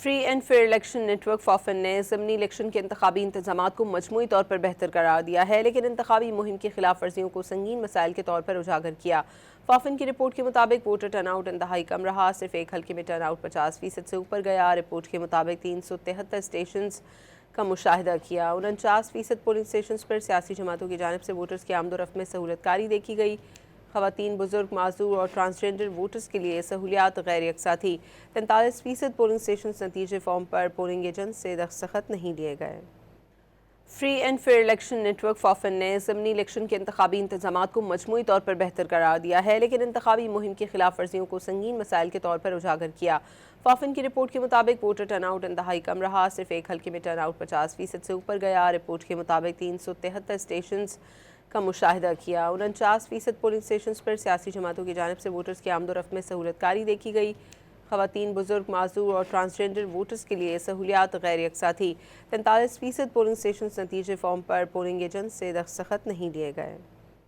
Free and fair election network FAFEN ने ज़मनी election के इंतखाबी इंतजामात को मजमूई तौर पर बेहतर करार दिया है, लेकिन इंतखाबी मुहिम की खिलाफ वर्जियों को संगीन मसाइल के तौर पर उजागर किया। फॉफन की रिपोर्ट के मुताबिक वोटर टर्नआउट इंतहाई कम रहा, सिर्फ एक हल्के में टर्नआउट 50% से ऊपर गया। रिपोर्ट के मुताबिक 373 स्टेशन का मुशाहिदा किया। 49% पोलिंग स्टेशन पर सियासी जमातों की जानिब से वोटर्स की आमदोरफ्त में सहूलतकारी देखी गई। ख़वातीन, बुजुर्ग, माजूर और ट्रांसजेंडर वोटर्स के लिए सहूलियात गैर यकसा थी। 43% पोलिंग स्टेशन नतीजे फॉर्म पर पोलिंग एजेंट से दस्तखत नहीं लिए गए। Free and fair election network FAFEN ने ज़मनी इलेक्शन के इंतखाबी इंतजामात को मजमूई तौर पर बेहतर करार दिया है, लेकिन इंतखाबी मुहिम की खिलाफ वर्जियों को संगीन मसाइल के तौर पर उजागर किया। फॉफन की रिपोर्ट के मुताबिक वोटर टर्नआउट इंतहाई कम रहा, सिर्फ एक हल्के में टर्नआउट 50% से ऊपर गया। रिपोर्ट के मुताबिक 373 स्टेशन का मुशाहिदा किया। 49% पोलिंग स्टेशन पर सियासी जमातों की जानिब से वोटर्स की आमदोरफ्त में सहूलतकारी देखी गई। ख़वातीन, बुजुर्ग, माजूर और ट्रांसजेंडर वोटर्स के लिए सहूलियात गैर यकसा थी। 43% पोलिंग स्टेशन नतीजे फॉर्म पर पोलिंग एजेंट से दस्तखत नहीं लिए गए।